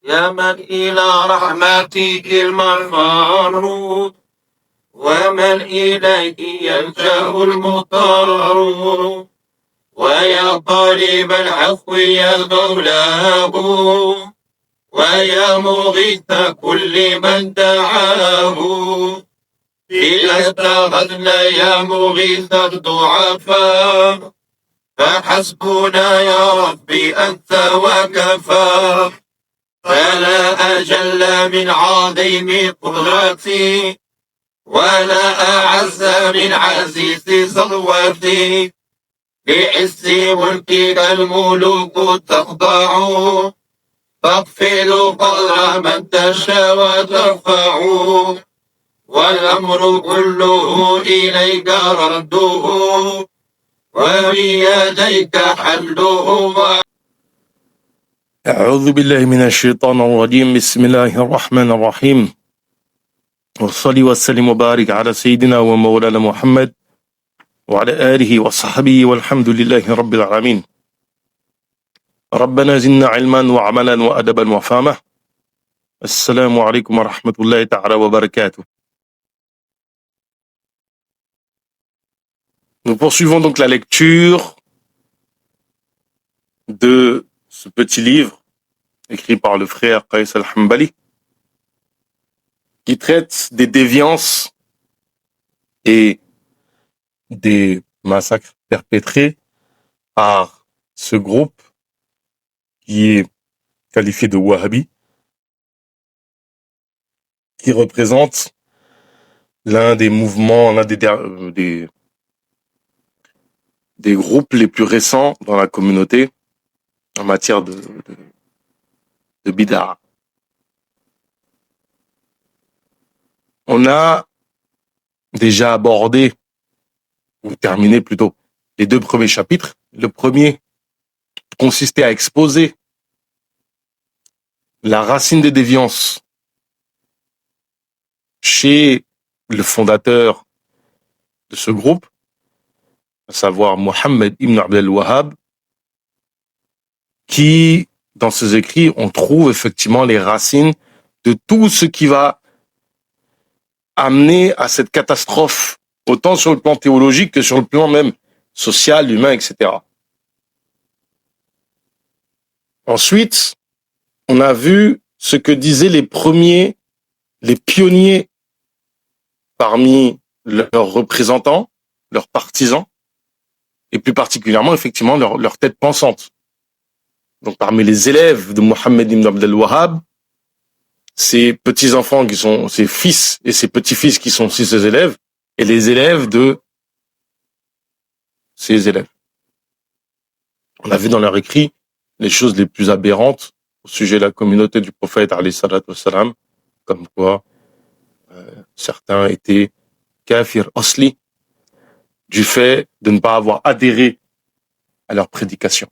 يا من إلى رحمتك المفر ومن إليه يلجأ المضطر ويا طالب العفو يا مولاه ويا مغيث كل من دعاه إذا استغثنا يا مغيث الضعفاء فحسبنا يا ربي أنت وكفى فلا أجل من عظيم قدرتي ولا أعز من عزيز صلوتي لعز ملكك الملوك تخضع تخفض قدر من تشاء وترفع والأمر كله إليك رده وبيديك حله. أعوذ بالله من الشيطان الرجيم. بسم الله الرحمن الرحيم. وصلي وسلم وبارك على سيدنا ومولانا محمد وعلى آله وصحبه والحمد لله رب العالمين. ربنا زدنا علما وعملا وأدبا وفهما. السلام عليكم ورحمة الله تعالى وبركاته. Nous poursuivons donc la lecture de ce petit livre écrit par le frère Qais al-Hanbali qui traite des déviances et des massacres perpétrés par ce groupe qui est qualifié de Wahhabi, qui représente l'un des mouvements, l'un des groupes les plus récents dans la communauté en matière de bid'a. On a déjà abordé, ou terminé plutôt, les deux premiers chapitres. Le premier consistait à exposer la racine des déviances chez le fondateur de ce groupe, à savoir Mohammed ibn Abd al-Wahhab, qui, dans ses écrits, on trouve effectivement les racines de tout ce qui va amener à cette catastrophe, autant sur le plan théologique que sur le plan même social, humain, etc. Ensuite, on a vu ce que disaient les premiers, les pionniers parmi leurs représentants, leurs partisans, et plus particulièrement, effectivement, leur tête pensante. Donc, parmi les élèves de Mohammed ibn Abd al-Wahhab, ses petits-enfants qui sont ses fils et ses petits-fils qui sont aussi ses élèves, et les élèves de ses élèves. On a vu dans leur écrit les choses les plus aberrantes au sujet de la communauté du prophète, alayhi salatu wassalam, comme quoi certains étaient kafir asli, du fait de ne pas avoir adhéré à leur prédication.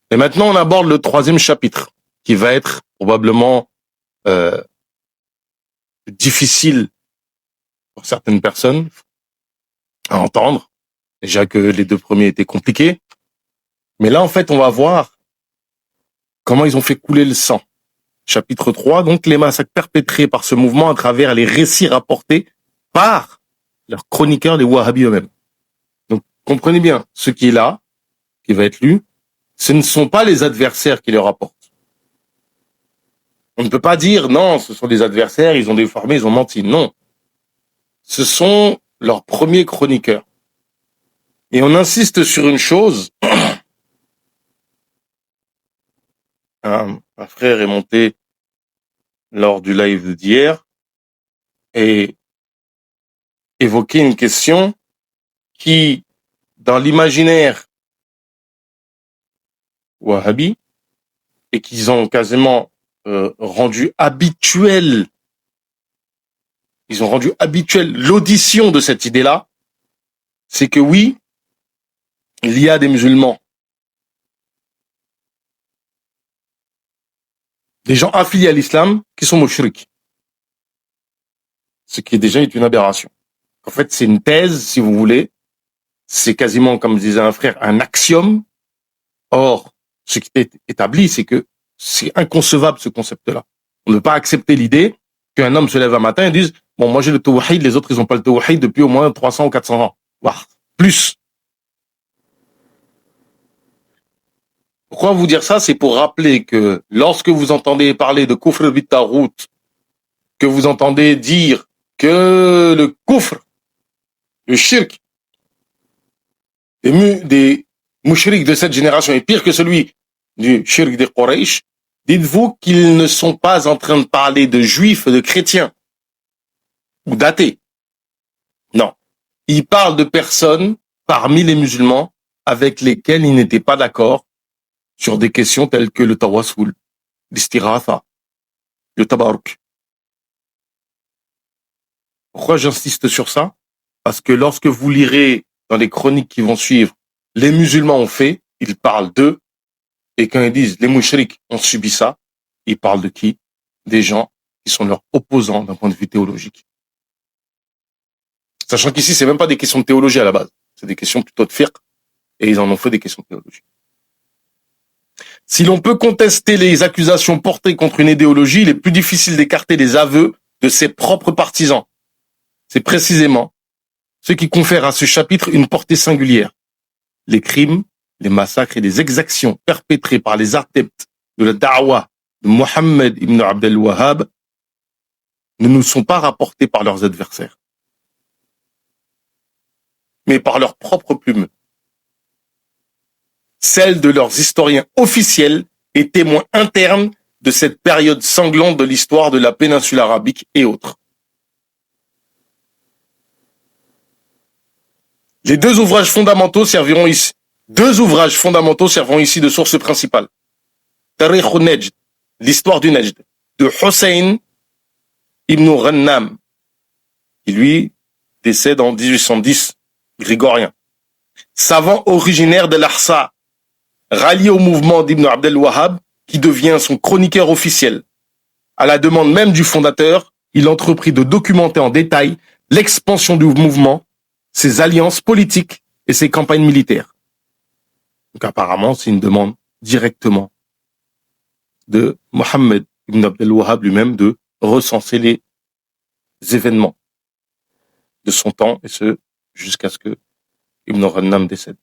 Et maintenant, on aborde le troisième chapitre, qui va être probablement difficile pour certaines personnes à entendre, déjà que les deux premiers étaient compliqués. Mais là, en fait, on va voir comment ils ont fait couler le sang. Chapitre 3, donc les massacres perpétrés par ce mouvement à travers les récits rapportés par leurs chroniqueurs, les Wahhabis eux-mêmes. Donc, comprenez bien, ce qui est là, qui va être lu, ce ne sont pas les adversaires qui le rapportent. On ne peut pas dire, non, ce sont des adversaires, ils ont déformé, ils ont menti. Non. Ce sont leurs premiers chroniqueurs. Et on insiste sur une chose. Un frère est monté lors du live d'hier et évoqué une question qui, dans l'imaginaire wahhabi, et qu'ils ont quasiment rendu habituel, ils ont rendu habituel l'audition de cette idée-là, c'est que oui, il y a des musulmans, des gens affiliés à l'islam qui sont mushriks, ce qui déjà est une aberration. En fait, c'est une thèse, si vous voulez, c'est quasiment, comme disait un frère, un axiome. Or, ce qui est établi, c'est que C'est inconcevable, ce concept-là. On ne peut pas accepter l'idée qu'un homme se lève un matin et dise, bon, moi j'ai le tawhid, les autres ils ont pas le tawhid depuis au moins 300 ou 400 ans. Voire plus. Pourquoi vous dire ça? C'est pour rappeler que lorsque vous entendez parler de kufr bit-taghut, que vous entendez dire que le kufr, le shirk, des mouchriks de cette génération est pire que celui du shirk des Quraysh, dites-vous qu'ils ne sont pas en train de parler de juifs, de chrétiens ou d'athées. Non. Ils parlent de personnes parmi les musulmans avec lesquels ils n'étaient pas d'accord sur des questions telles que le tawassul, l'istighatha, le tabarruk. Pourquoi j'insiste sur ça? Parce que lorsque vous lirez dans les chroniques qui vont suivre, les musulmans ont fait, ils parlent d'eux, et quand ils disent les mouchriks ont subi ça, ils parlent de qui? Des gens qui sont leurs opposants d'un point de vue théologique. Sachant qu'ici, c'est même pas des questions de théologie à la base, c'est des questions plutôt de fiqh, et ils en ont fait des questions de théologie. Si l'on peut contester les accusations portées contre une idéologie, il est plus difficile d'écarter les aveux de ses propres partisans. C'est précisément ce qui confère à ce chapitre une portée singulière. Les crimes, les massacres et les exactions perpétrés par les adeptes de la da'wa de Mohammed ibn Abdel Wahhab ne nous sont pas rapportés par leurs adversaires, mais par leurs propres plumes, celles de leurs historiens officiels et témoins internes de cette période sanglante de l'histoire de la péninsule arabique et autres. Les deux ouvrages fondamentaux serviront ici de source principale. Tarikh al-Najd, l'histoire du Najd, de Hussein ibn Ghannam, qui lui décède en 1810, grégorien. Savant originaire de l'Ahsa, rallié au mouvement d'Ibn Abdel Wahhab, qui devient son chroniqueur officiel. À la demande même du fondateur, il entreprit de documenter en détail l'expansion du mouvement, ses alliances politiques et ses campagnes militaires. Donc apparemment, c'est une demande directement de Mohammed ibn Abdel Wahhab lui-même de recenser les événements de son temps, et ce, jusqu'à ce que Ibn Ghannam décède.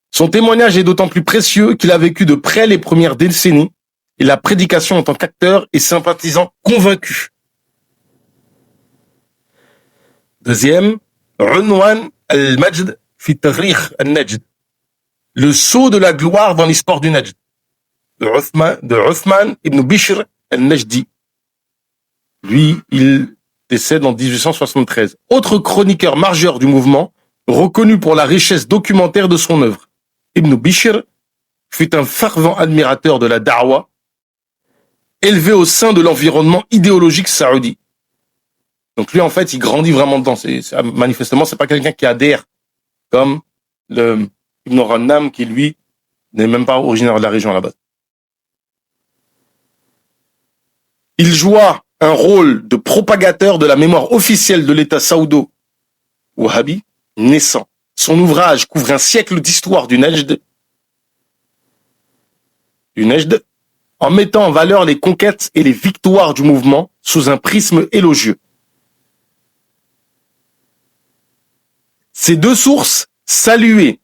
Son témoignage est d'autant plus précieux qu'il a vécu de près les premières décennies et la prédication en tant qu'acteur et sympathisant convaincu. Deuxième, Unwan al-Majd fi Tarikh al-Najd, le sceau de la gloire dans l'histoire du Najd, de Uthman ibn Bishr al-Najdi. Lui, il décède en 1873. Autre chroniqueur majeur du mouvement, reconnu pour la richesse documentaire de son œuvre. Ibn Bishr fut un fervent admirateur de la da'wa, élevé au sein de l'environnement idéologique saoudi. Donc lui, en fait, il grandit vraiment dedans. Manifestement, c'est pas quelqu'un qui adhère comme le Ibn Ghannam, qui lui n'est même pas originaire de la région à la base. Il joua un rôle de propagateur de la mémoire officielle de l'État saoudo-wahhabi naissant. Son ouvrage couvre un siècle d'histoire du Najd, en mettant en valeur les conquêtes et les victoires du mouvement sous un prisme élogieux. Ces deux sources, saluées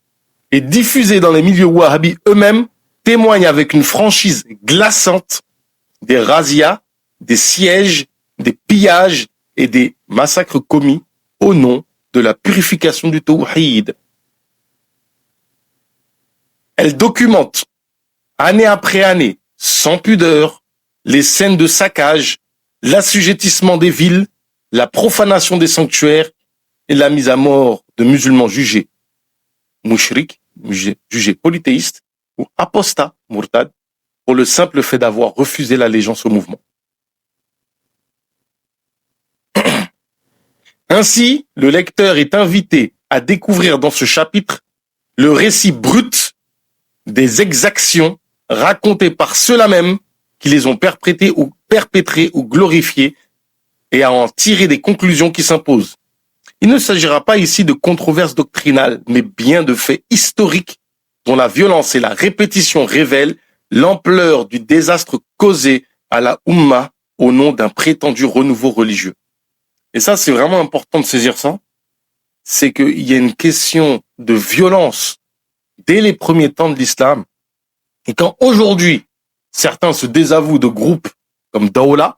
et diffusées dans les milieux wahhabis eux-mêmes, témoignent avec une franchise glaçante des razzias, des sièges, des pillages et des massacres commis au nom de la purification du tawhid. Elle documente, année après année, sans pudeur, les scènes de saccage, l'assujettissement des villes, la profanation des sanctuaires et la mise à mort de musulmans jugés mouchriks, jugés polythéistes ou apostats, murtad, pour le simple fait d'avoir refusé l'allégeance au mouvement. Ainsi, le lecteur est invité à découvrir dans ce chapitre le récit brut des exactions racontées par ceux-là même qui les ont perpétrées ou glorifiées, et à en tirer des conclusions qui s'imposent. Il ne s'agira pas ici de controverses doctrinales, mais bien de faits historiques dont la violence et la répétition révèlent l'ampleur du désastre causé à la Oumma au nom d'un prétendu renouveau religieux. Et ça, c'est vraiment important de saisir ça. C'est qu'il y a une question de violence dès les premiers temps de l'islam. Et quand aujourd'hui, certains se désavouent de groupes comme Daoula,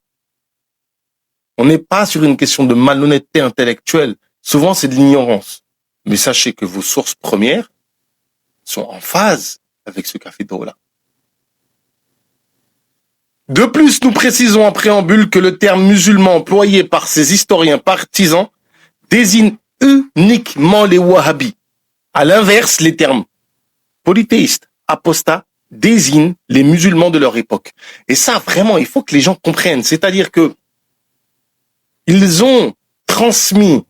on n'est pas sur une question de malhonnêteté intellectuelle. Souvent, c'est de l'ignorance. Mais sachez que vos sources premières sont en phase avec ce qu'a fait Daoula. De plus, nous précisons en préambule que le terme musulman employé par ces historiens partisans désigne uniquement les wahhabis. À l'inverse, les termes polythéistes, apostats, désignent les musulmans de leur époque. Et ça, vraiment, il faut que les gens comprennent. C'est-à-dire que ils ont transmis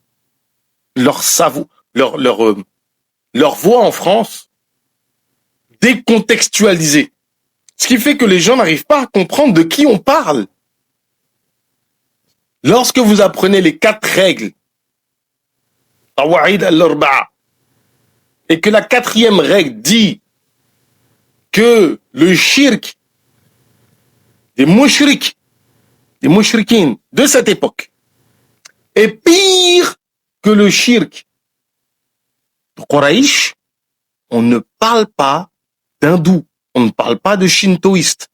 leur savoir, leur voix en France décontextualisée. Ce qui fait que les gens n'arrivent pas à comprendre de qui on parle. Lorsque vous apprenez les 4 règles, Tawahid al-Arba'a, et que la 4e règle dit que le shirk des mouchriks, des mouchrikines de cette époque est pire que le shirk de Quraysh, on ne parle pas d'hindous, on ne parle pas de shintoïstes,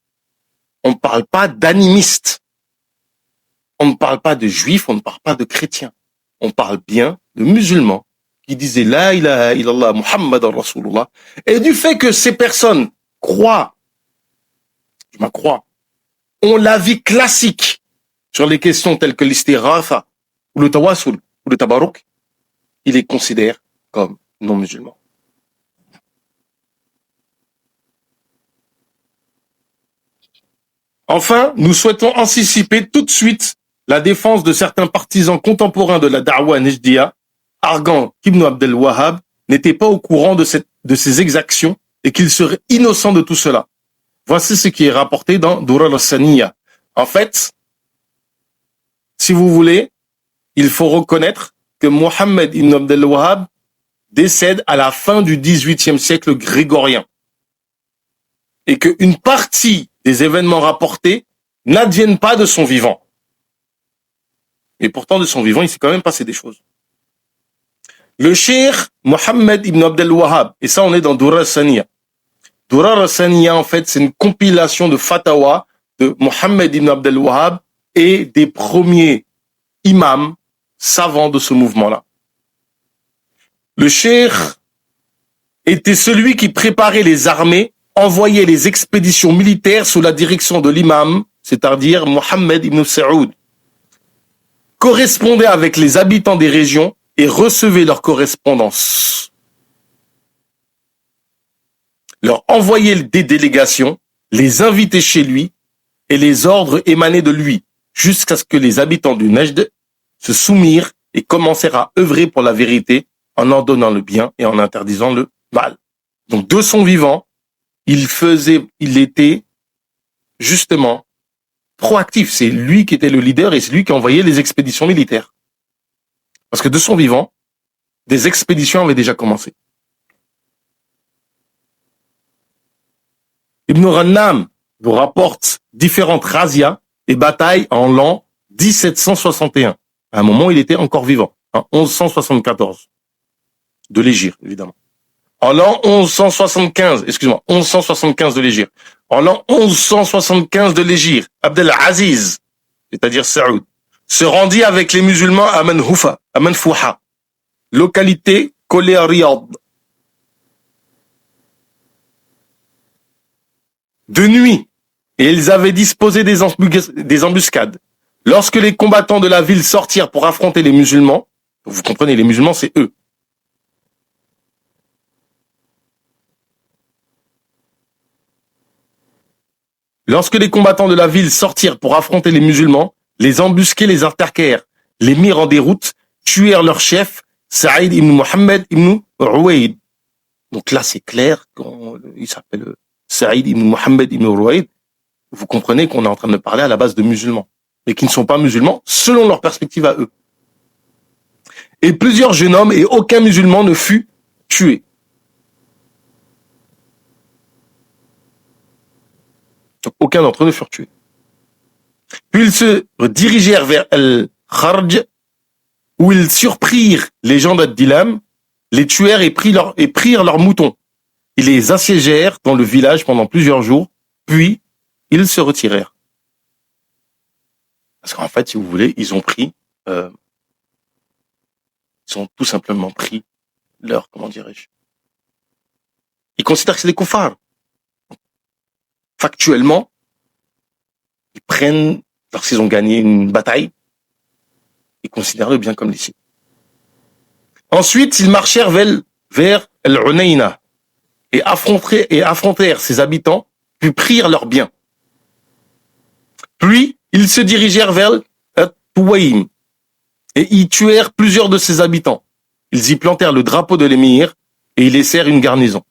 on ne parle pas d'animistes, on ne parle pas de juifs, on ne parle pas de chrétiens, on parle bien de musulmans qui disaient La ilaha illallah Muhammad Rasulullah, et du fait que ces personnes croient, je m'en crois, ont l'avis classique sur les questions telles que l'istighatha, ou le tawassul, ou le tabarruk, ils les considèrent comme non musulmans. Enfin, nous souhaitons anticiper tout de suite la défense de certains partisans contemporains de la da'wa najdiya, arguant qu'Ibn Abdel Wahhab n'était pas au courant de ces exactions et qu'il serait innocent de tout cela. Voici ce qui est rapporté dans Durar al-Saniyya. En fait, si vous voulez, il faut reconnaître que Mohammed ibn Abdel Wahhab décède à la fin du XVIIIe siècle grégorien et qu'une partie des événements rapportés n'adviennent pas de son vivant. Et pourtant, de son vivant, il s'est quand même passé des choses. Le cheikh Mohammed ibn Abdel Wahhab, et ça on est dans Durar al-Saniyya. Durar al-Saniyya, en fait, c'est une compilation de fatwa de Mohammed ibn Abdel Wahhab et des premiers imams savants de ce mouvement-là. Le cheikh était celui qui préparait les armées, envoyait les expéditions militaires sous la direction de l'imam, c'est-à-dire Mohammed ibn Saoud, correspondait avec les habitants des régions et recevait leur correspondance. Leur envoyait des délégations, les invitait chez lui et les ordres émanaient de lui, jusqu'à ce que les habitants du Najd se soumirent et commencèrent à œuvrer pour la vérité en ordonnant le bien et en interdisant le mal. Donc de son vivant, il était justement proactif. C'est lui qui était le leader et c'est lui qui envoyait les expéditions militaires. Parce que de son vivant, des expéditions avaient déjà commencé. Ibn Rannam nous rapporte différentes razzias et batailles en l'an 1761. À un moment, il était encore vivant, en 1174, de l'Hégire, évidemment. En l'an 1175 de l'Hégire. En l'an 1175 de l'Hégire, Abdel Aziz, c'est-à-dire Saoud, se rendit avec les musulmans à Manfouha, localité collée à Riyad. De nuit, et ils avaient disposé des embuscades. Lorsque les combattants de la ville sortirent pour affronter les musulmans, vous comprenez, les musulmans, c'est eux. Lorsque les combattants de la ville sortirent pour affronter les musulmans, les embusqués les attaquèrent, les mirent en déroute, tuèrent leur chef, Saïd ibn Mohammed ibn Rouaïd. Donc là, c'est clair, il s'appelle Saïd ibn Mohammed ibn Rouaïd. Vous comprenez qu'on est en train de parler à la base de musulmans, mais qui ne sont pas musulmans selon leur perspective à eux. Et plusieurs jeunes hommes et aucun musulman ne fut tué. aucun d'entre eux ne furent tués. Puis ils se dirigèrent vers Al-Kharj, où ils surprirent les gens d'Ad-Dilam, les tuèrent et prirent leurs moutons. Ils les assiégèrent dans le village pendant plusieurs jours, puis ils se retirèrent. Parce qu'en fait, si vous voulez, ils ont tout simplement pris leur, comment dirais-je, ils considèrent que c'est des koufars. Factuellement, ils prennent, lorsqu'ils ont gagné une bataille, ils considèrent le bien comme les siens. Ensuite, ils marchèrent vers Al-Unayna et affrontèrent ses habitants, puis prirent leurs biens. Puis, ils se dirigèrent vers At-Tuwaym et y tuèrent plusieurs de ses habitants. Ils y plantèrent le drapeau de l'émir et y laissèrent une garnison.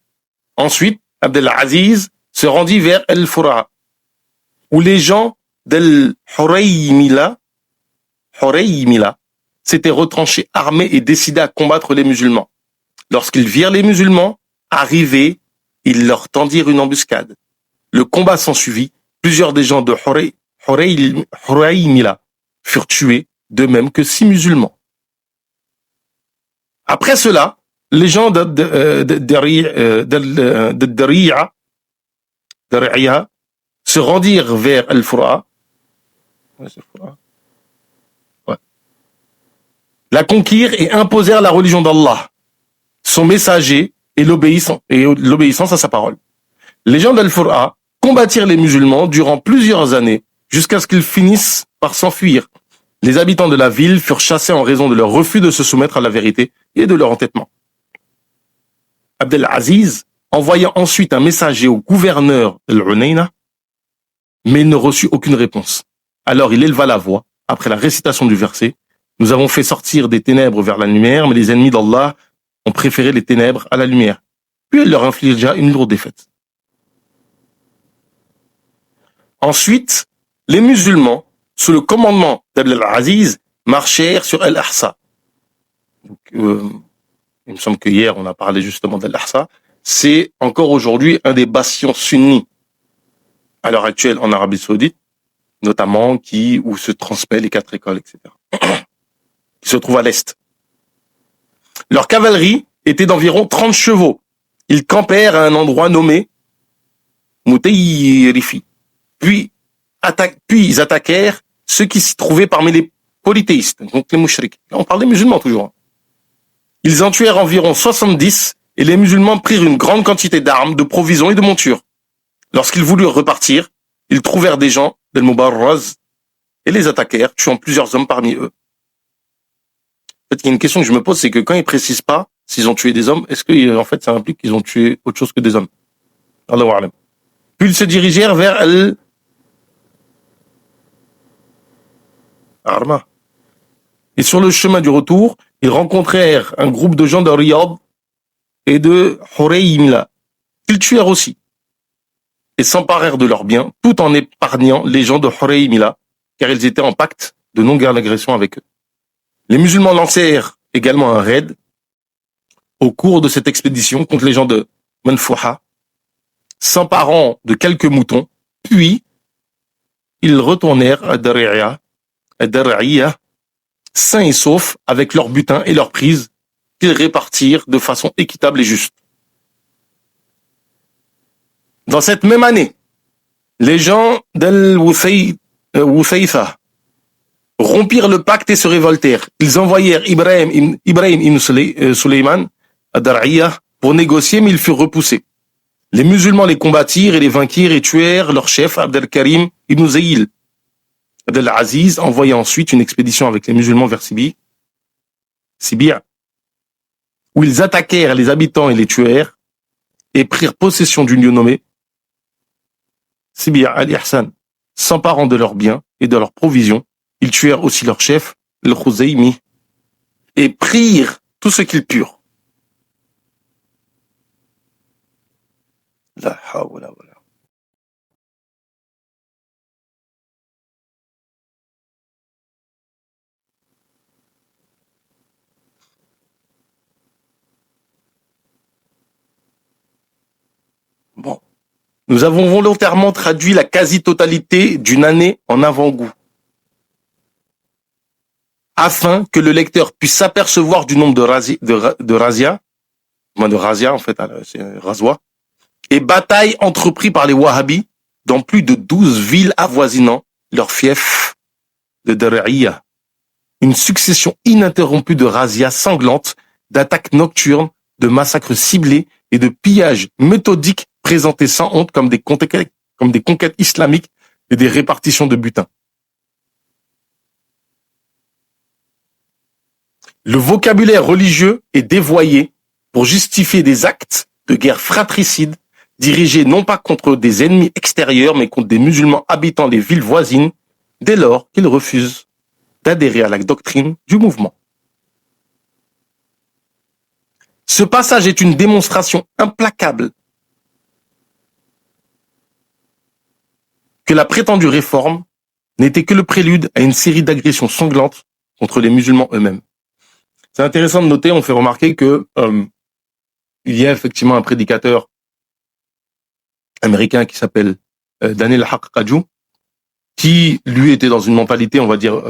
Ensuite, Abdelaziz se rendit vers Al-Fura, où les gens d'Al-Huraymila s'étaient retranchés armés et décidés à combattre les musulmans. Lorsqu'ils virent les musulmans arriver, ils leur tendirent une embuscade. Le combat s'ensuivit. Plusieurs des gens de Huraymila furent tués, de même que 6 musulmans. Après cela, les gens d'Ariya se rendirent vers Al-Fura. La conquirent et imposèrent la religion d'Allah, son messager et l'obéissance à sa parole. Les gens d'Al-Fura combattirent les musulmans durant plusieurs années jusqu'à ce qu'ils finissent par s'enfuir. Les habitants de la ville furent chassés en raison de leur refus de se soumettre à la vérité et de leur entêtement. Abdelaziz envoya ensuite un messager au gouverneur Al-Unayna, mais il ne reçut aucune réponse. Alors il éleva la voix, après la récitation du verset: nous avons fait sortir des ténèbres vers la lumière, mais les ennemis d'Allah ont préféré les ténèbres à la lumière. Puis il leur infligea une lourde défaite. Ensuite, les musulmans, sous le commandement d'Abdelaziz, marchèrent sur Al-Ahsa. Il me semble que hier on a parlé justement d'Al-Ahsa. C'est encore aujourd'hui un des bastions sunnis à l'heure actuelle en Arabie Saoudite, notamment où se transmettent les 4 écoles, etc. Qui se trouvent à l'est. Leur cavalerie était d'environ 30 chevaux. Ils campèrent à un endroit nommé Moutayrifi. Puis ils attaquèrent ceux qui s'y trouvaient parmi les polythéistes, donc les mouchriks. On parle des musulmans toujours. Ils en tuèrent environ 70 et les musulmans prirent une grande quantité d'armes, de provisions et de montures. Lorsqu'ils voulurent repartir, ils trouvèrent des gens d'Al-Mubarraz et les attaquèrent, tuant plusieurs hommes parmi eux. En fait, il y a une question que je me pose, c'est que quand ils précisent pas s'ils ont tué des hommes, est-ce que en fait ça implique qu'ils ont tué autre chose que des hommes? Allahu a'lam. Puis ils se dirigèrent vers Al-Arma. Et sur le chemin du retour, ils rencontrèrent un groupe de gens de Riyad et de Huraymila. Ils tuèrent aussi et s'emparèrent de leurs biens, tout en épargnant les gens de Huraymila, car ils étaient en pacte de non-guerre d'agression avec eux. Les musulmans lancèrent également un raid au cours de cette expédition contre les gens de Manfouha, s'emparant de quelques moutons, puis ils retournèrent à Dar'iya, sains et saufs, avec leur butin et leurs prises, qu'ils répartirent de façon équitable et juste. Dans cette même année, les gens d'Al-Wuthaytha rompirent le pacte et se révoltèrent. Ils envoyèrent Ibrahim ibn Suleyman à Dar'iya pour négocier, mais ils furent repoussés. Les musulmans les combattirent et les vainquirent et tuèrent leur chef Abdelkarim ibn Zayil. Abdelaziz envoya ensuite une expédition avec les musulmans vers Sibi, où ils attaquèrent les habitants et les tuèrent et prirent possession d'une lieu nommée Sibi al-Ihsan, s'emparant de leurs biens et de leurs provisions. Ils tuèrent aussi leur chef, le Khuzaymi, et prirent tout ce qu'ils purent. La hawla wa la. Bon, nous avons volontairement traduit la quasi-totalité d'une année en avant-goût, afin que le lecteur puisse s'apercevoir du nombre de razzias, en fait, c'est rasoir, et batailles entreprises par les Wahhabis dans plus de 12 villes avoisinant leur fief de Dar'iyah. Une succession ininterrompue de razzias sanglantes, d'attaques nocturnes, de massacres ciblés et de pillages méthodiques présentés sans honte comme des conquêtes islamiques et des répartitions de butin. Le vocabulaire religieux est dévoyé pour justifier des actes de guerre fratricide dirigés non pas contre des ennemis extérieurs mais contre des musulmans habitant les villes voisines dès lors qu'ils refusent d'adhérer à la doctrine du mouvement. Ce passage est une démonstration implacable que la prétendue réforme n'était que le prélude à une série d'agressions sanglantes contre les musulmans eux-mêmes. C'est intéressant de noter, on fait remarquer que il y a effectivement un prédicateur américain qui s'appelle Daniel Haqqaju, qui lui était dans une mentalité, on va dire,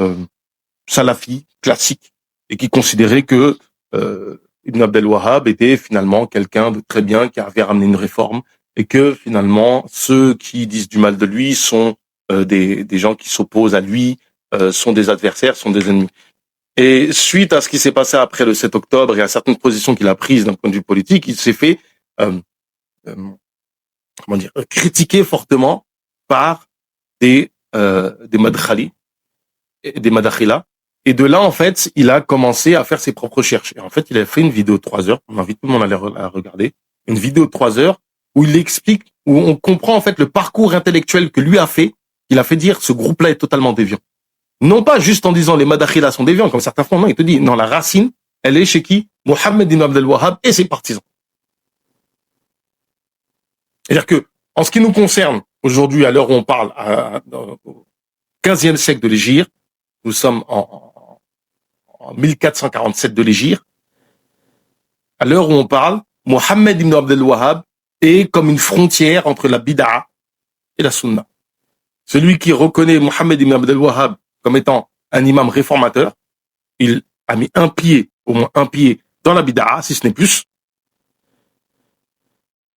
salafi, classique, et qui considérait que Ibn Abd al-Wahhab était finalement quelqu'un de très bien, qui avait ramené une réforme, et que finalement, ceux qui disent du mal de lui sont des gens qui s'opposent à lui, sont des adversaires, sont des ennemis. Et suite à ce qui s'est passé après le 7 octobre et à certaines positions qu'il a prises d'un point de vue politique, il s'est fait critiquer fortement par des madkhali, des madakhila. Et de là, en fait, il a commencé à faire ses propres recherches. Et en fait, il a fait une vidéo de 3 heures. On invite tout le monde à la regarder. Une vidéo de 3 heures où il explique, où on comprend en fait le parcours intellectuel que lui a fait. Il a fait dire ce groupe-là est totalement déviant. Non pas juste en disant les madakhila sont déviants, comme certains font. Non, il te dit, non, la racine, elle est chez qui? Mohammed ibn Abd al-Wahhab et ses partisans. C'est-à-dire que, en ce qui nous concerne, aujourd'hui, à l'heure où on parle, au 15e siècle de l'Hégire, nous sommes en 1447 de l'Hégire. À l'heure où on parle, Mohammed ibn Abd al-Wahhab est comme une frontière entre la bid'a et la sunna. Celui qui reconnaît Mohammed ibn Abd al-Wahhab comme étant un imam réformateur, il a mis un pied, au moins un pied, dans la bid'a, si ce n'est plus.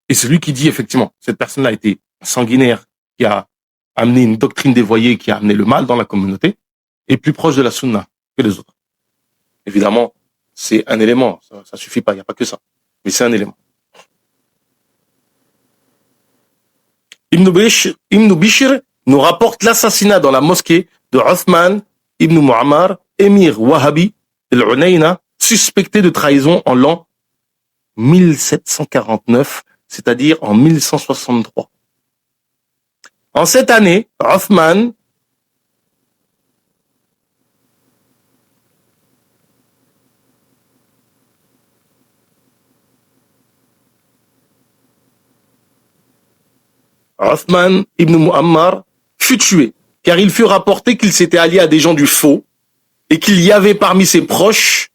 Et celui qui dit effectivement, cette personne-là a été sanguinaire, qui a amené une doctrine dévoyée, qui a amené le mal dans la communauté, est plus proche de la sunna que les autres. Évidemment, c'est un élément, ça suffit pas, il n'y a pas que ça, mais c'est un élément. Ibn Bishr nous rapporte l'assassinat dans la mosquée de Uthman ibn Mu'ammar, émir wahhabi al-Unayna, suspecté de trahison en l'an 1749, c'est-à-dire en 1163. En cette année, Uthman ibn Mu'ammar fut tué, car il fut rapporté qu'il s'était allié à des gens du faux et qu'il y avait parmi ses proches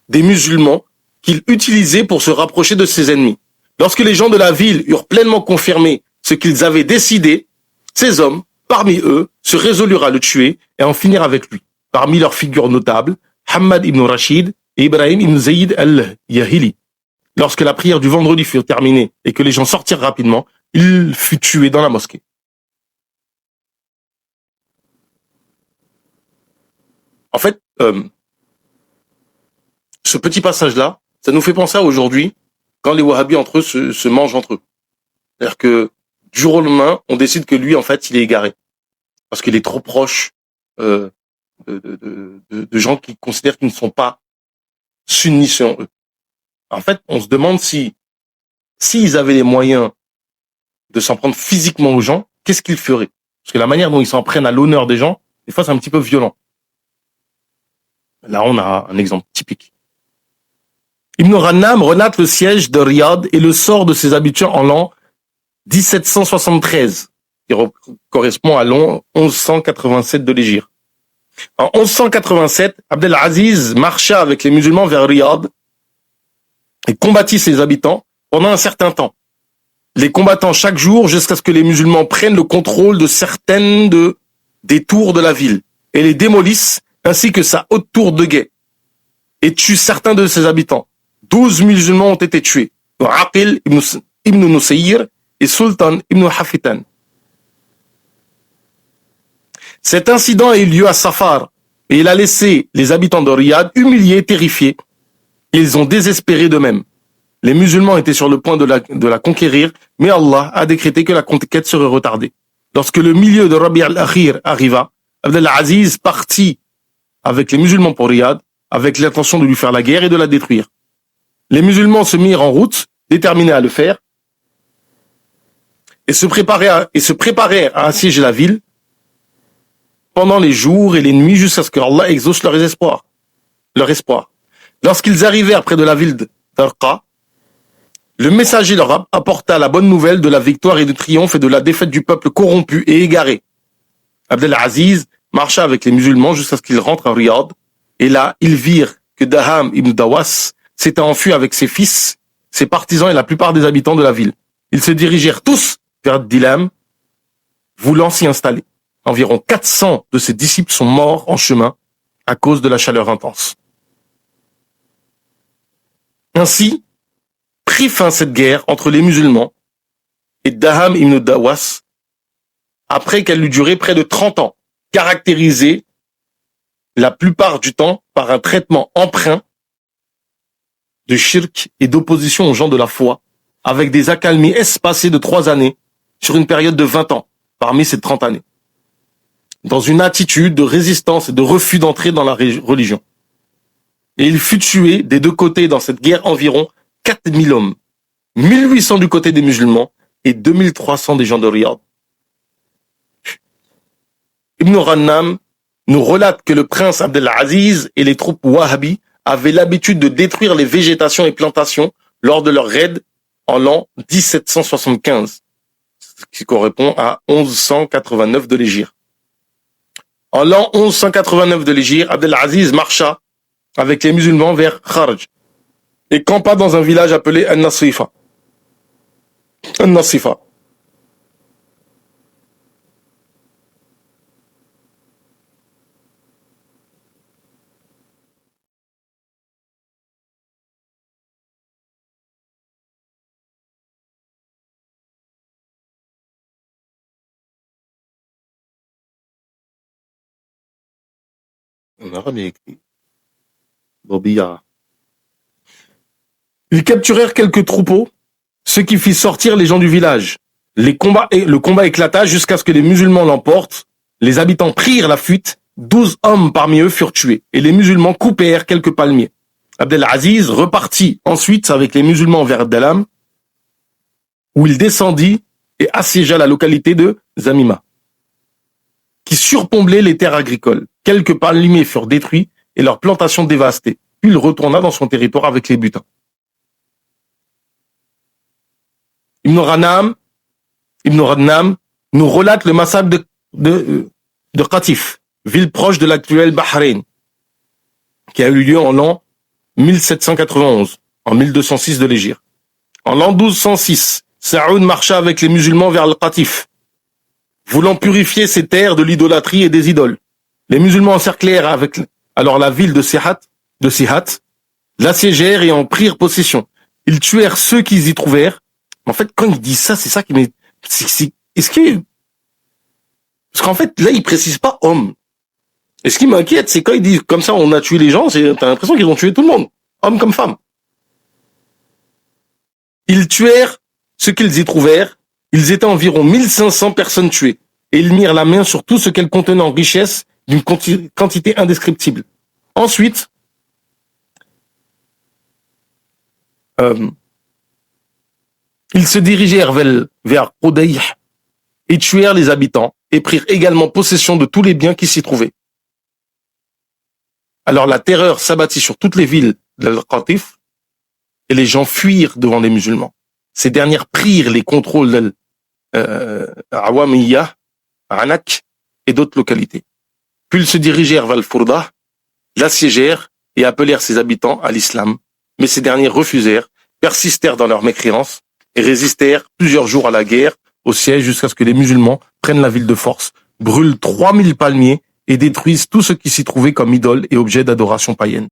des musulmans qu'il utilisait pour se rapprocher de ses ennemis. Lorsque les gens de la ville eurent pleinement confirmé ce qu'ils avaient décidé, ces hommes, parmi eux, se résolurent à le tuer et à en finir avec lui. Parmi leurs figures notables, Hamad ibn Rashid et Ibrahim ibn Zayd al-Yahili. Lorsque la prière du vendredi fut terminée et que les gens sortirent rapidement, il fut tué dans la mosquée. En fait, ce petit passage-là, ça nous fait penser à aujourd'hui, quand les Wahhabis entre eux se mangent entre eux. C'est-à-dire que du jour au lendemain, on décide que lui, en fait, il est égaré. Parce qu'il est trop proche de gens qui considèrent qu'ils ne sont pas sunnis selon eux. En fait, on se demande s'ils avaient les moyens de s'en prendre physiquement aux gens, qu'est-ce qu'ils feraient? Parce que la manière dont ils s'en prennent à l'honneur des gens, des fois, c'est un petit peu violent. Là, on a un exemple typique. Ibn Rannam relate le siège de Riyad et le sort de ses habitants en l'an 1773, qui correspond à l'an 1187 de l'Hégire. En 1187, Abdelaziz marcha avec les musulmans vers Riyad et combattit ses habitants pendant un certain temps. les combattants chaque jour jusqu'à ce que les musulmans prennent le contrôle de certaines des tours de la ville et les démolissent, ainsi que sa haute tour de guet, et tuent certains de ses habitants. 12 musulmans ont été tués, Aqil ibn Nusayr et Sultan ibn Hafitan. Cet incident a eu lieu à Safar, et il a laissé les habitants de Riyad humiliés et terrifiés. Ils ont désespéré d'eux-mêmes. Les musulmans étaient sur le point de la conquérir, mais Allah a décrété que la conquête serait retardée. Lorsque le milieu de Rabi' al-Akhir arriva, Abdel Aziz partit avec les musulmans pour Riyad, avec l'intention de lui faire la guerre et de la détruire. Les musulmans se mirent en route, déterminés à le faire, et se préparèrent à assiéger la ville pendant les jours et les nuits jusqu'à ce que Allah exauce leur espoir. Lorsqu'ils arrivèrent près de la ville d'Arqa, le messager leur apporta la bonne nouvelle de la victoire et du triomphe et de la défaite du peuple corrompu et égaré. Abdel Aziz marcha avec les musulmans jusqu'à ce qu'ils rentrent à Riyad, et là, ils virent que Daham ibn Dawas s'était enfui avec ses fils, ses partisans et la plupart des habitants de la ville. Ils se dirigèrent tous vers Dilam, voulant s'y installer. Environ 400 de ses disciples sont morts en chemin à cause de la chaleur intense. Ainsi, prit fin cette guerre entre les musulmans et Daham ibn Dawas, après qu'elle eut duré près de 30 ans, caractérisée la plupart du temps par un traitement empreint de shirk et d'opposition aux gens de la foi, avec des accalmies espacées de 3 années sur une période de 20 ans, parmi ces 30 années, dans une attitude de résistance et de refus d'entrer dans la religion. Et il fut tué des deux côtés dans cette guerre environ 4000 hommes, 1800 du côté des musulmans et 2300 des gens de Riyad. Ibn Rannam nous relate que le prince Abdel Aziz et les troupes wahhabis avaient l'habitude de détruire les végétations et plantations lors de leur raid en l'an 1775, ce qui correspond à 1189 de l'Hégire. En l'an 1189 de l'Hégire, Abdel Aziz marcha avec les musulmans vers Kharj et campa dans un village appelé An-Nasifa. Ils capturèrent quelques troupeaux, ce qui fit sortir les gens du village. Le combat éclata jusqu'à ce que les musulmans l'emportent. Les habitants prirent la fuite, 12 hommes parmi eux furent tués, et les musulmans coupèrent quelques palmiers. Abdel Aziz repartit ensuite avec les musulmans vers Dalam, où il descendit et assiégea la localité de Zamima, qui surplomblait les terres agricoles. Quelques palmiers furent détruits et leurs plantations dévastées. Puis il retourna dans son territoire avec les butins. Ibn Rannam nous relate le massacre de Qatif, ville proche de l'actuel Bahreïn, qui a eu lieu en l'an 1791, en 1206 de l'Hégire. En l'an 1206, Saoud marcha avec les musulmans vers le Qatif, voulant purifier ces terres de l'idolâtrie et des idoles. Les musulmans encerclèrent alors la ville de Sihat, l'assiégèrent et en prirent possession. Ils tuèrent ceux qu'ils y trouvèrent. En fait, quand ils disent ça, c'est ça qui m'est... Est-ce que... Parce qu'en fait, là, ils précisent pas homme. Et ce qui m'inquiète, c'est quand ils disent comme ça, on a tué les gens, t'as l'impression qu'ils ont tué tout le monde, hommes comme femmes. Ils tuèrent ce qu'ils y trouvèrent. Ils étaient environ 1500 personnes tuées. Et ils mirent la main sur tout ce qu'elle contenait en richesse d'une quantité indescriptible. Ensuite, ils se dirigèrent vers Qudayh et tuèrent les habitants et prirent également possession de tous les biens qui s'y trouvaient. Alors la terreur s'abattit sur toutes les villes d'Al-Qatif et les gens fuirent devant les musulmans. Ces dernières prirent les contrôles d'Awamiyah, Anak et d'autres localités. Puis ils se dirigèrent vers Al-Furdah, l'assiégèrent et appelèrent ses habitants à l'islam. Mais ces derniers refusèrent, persistèrent dans leur mécréance et résistèrent plusieurs jours à la guerre au siège jusqu'à ce que les musulmans prennent la ville de force, brûlent 3000 palmiers et détruisent tout ce qui s'y trouvait comme idoles et objets d'adoration païenne.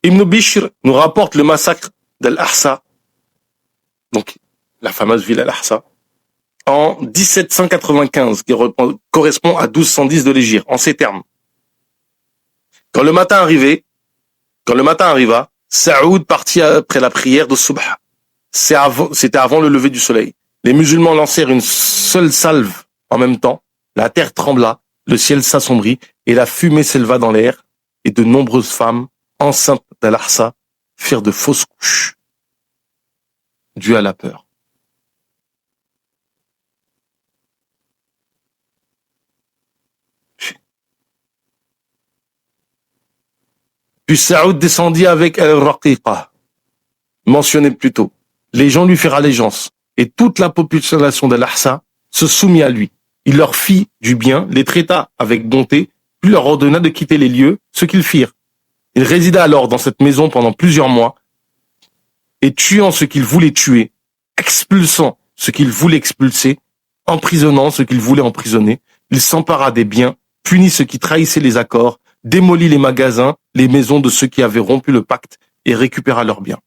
Ibn Bishr nous rapporte le massacre d'Al-Ahsa, donc la fameuse ville Al-Ahsa, en 1795, qui correspond à 1210 de l'Hégire, en ces termes. Quand le matin arriva, Saoud partit après la prière de Subh. C'était avant le lever du soleil. Les musulmans lancèrent une seule salve en même temps. La terre trembla, le ciel s'assombrit et la fumée s'éleva dans l'air et de nombreuses femmes enceintes d'Al-Ahsa firent de fausses couches dues à la peur. Puis Saoud descendit avec Al-Raqiqa, mentionné plus tôt. Les gens lui firent allégeance, et toute la population d'Al-Ahsa se soumit à lui. Il leur fit du bien, les traita avec bonté, puis leur ordonna de quitter les lieux, ce qu'ils firent. Il résida alors dans cette maison pendant plusieurs mois, et tuant ce qu'il voulait tuer, expulsant ce qu'il voulait expulser, emprisonnant ce qu'il voulait emprisonner, il s'empara des biens, punit ceux qui trahissaient les accords, démolit les magasins, les maisons de ceux qui avaient rompu le pacte et récupéra leurs biens.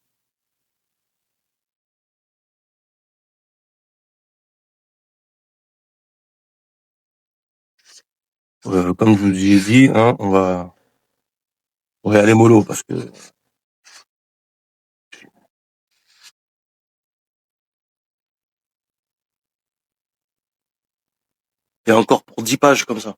Comme je vous ai dit, hein, on va y aller mollo parce que il y a encore pour 10 pages comme ça.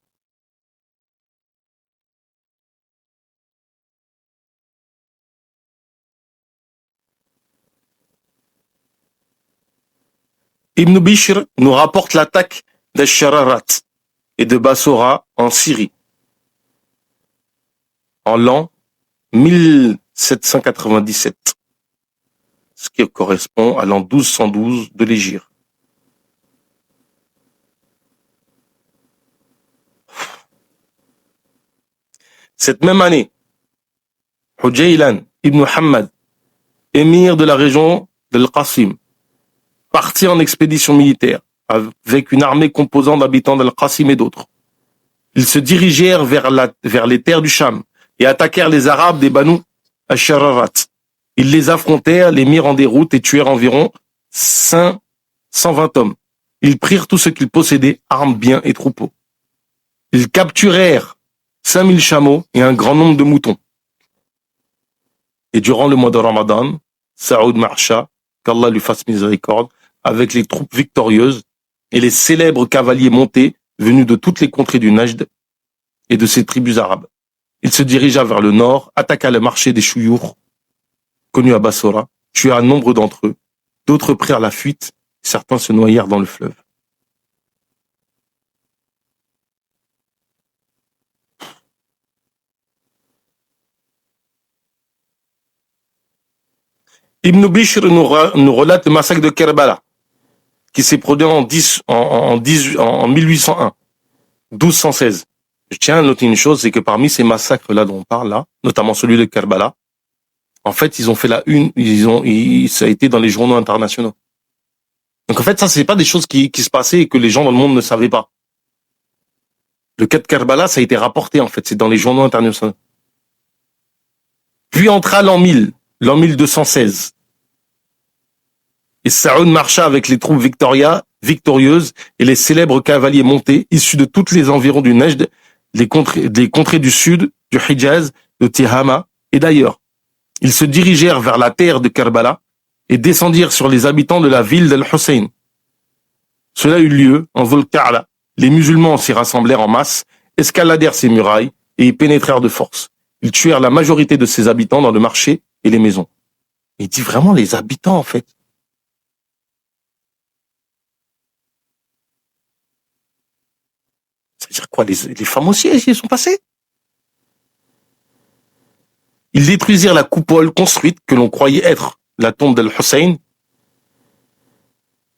Ibn Bishr nous rapporte l'attaque d'Ash-Shararat et de Bassora en Syrie en l'an 1797, ce qui correspond à l'an 1212 de l'Hégire. Cette même année, Hujaylan ibn Muhammad, émir de la région d'Al-Qasim, partit en expédition militaire avec une armée composant d'habitants d'Al-Qasim et d'autres. Ils se dirigèrent vers les terres du Cham et attaquèrent les Arabes des Banu Ash-Shararat. Ils les affrontèrent, les mirent en déroute et tuèrent environ 120 hommes. Ils prirent tout ce qu'ils possédaient, armes, biens et troupeaux. Ils capturèrent 5000 chameaux et un grand nombre de moutons. Et durant le mois de Ramadan, Saoud marcha, qu'Allah lui fasse miséricorde, avec les troupes victorieuses et les célèbres cavaliers montés venus de toutes les contrées du Najd et de ses tribus arabes. Il se dirigea vers le nord, attaqua le marché des Chouyour, connu à Bassora, tua nombre d'entre eux, d'autres prirent la fuite, certains se noyèrent dans le fleuve. Ibn Bishr nous relate le massacre de Kerbala, qui s'est produit en 1801, 1216. Je tiens à noter une chose, c'est que parmi ces massacres-là dont on parle là, notamment celui de Kerbala, en fait, ils ont fait la une, ça a été dans les journaux internationaux. Donc en fait, ça, c'est pas des choses qui se passaient et que les gens dans le monde ne savaient pas. Le cas de Kerbala, ça a été rapporté, en fait, c'est dans les journaux internationaux. Puis entra l'an 1216. Et Saoud marcha avec les troupes victorieuses et les célèbres cavaliers montés issus de toutes les environs du Najd, des contrées du sud, du Hijaz, de Tihama et d'ailleurs. Ils se dirigèrent vers la terre de Kerbala et descendirent sur les habitants de la ville d'Al-Hussein. Cela eut lieu en Dhul-Qa'la. Les musulmans s'y rassemblèrent en masse, escaladèrent ces murailles et y pénétrèrent de force. Ils tuèrent la majorité de ses habitants dans le marché et les maisons. Il dit vraiment les habitants, en fait. C'est-à-dire quoi, les femmes aussi, elles y sont passées? Ils détruisirent la coupole construite que l'on croyait être la tombe d'Al-Hussein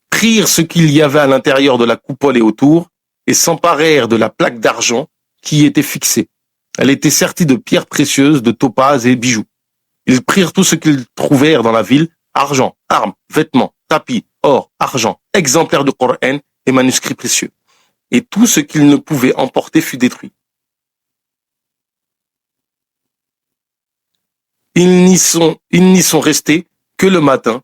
prirent ce qu'il y avait à l'intérieur de la coupole et autour, et s'emparèrent de la plaque d'argent qui y était fixée. Elle était sertie de pierres précieuses, de topazes et bijoux. Ils prirent tout ce qu'ils trouvèrent dans la ville, argent, armes, vêtements, tapis, or, argent, exemplaires de Coran et manuscrits précieux. Et tout ce qu'ils ne pouvaient emporter fut détruit. Ils n'y sont restés que le matin.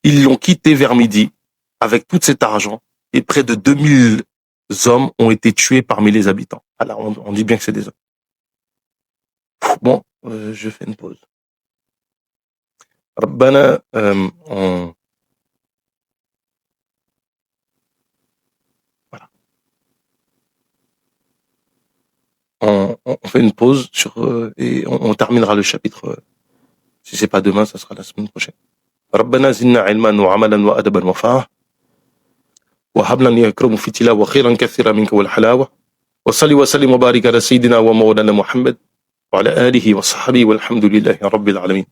Ils l'ont quitté vers midi avec tout cet argent et près de 2000 hommes ont été tués parmi les habitants. Alors, on dit bien que c'est des hommes. Bon, je fais une pause. Rabbana, voilà. On fait une pause et on terminera le chapitre. Si c'est pas demain, ça sera la semaine prochaine. ربنا زدنا علما وعملا وأدبا وفاها وهب لنا يكرم في تلاوة خيرا كثيرا منك والحلاوة وصلي وسلم وبارك على سيدنا ومولانا محمد وعلى آله وصحبه والحمد لله رب العالمين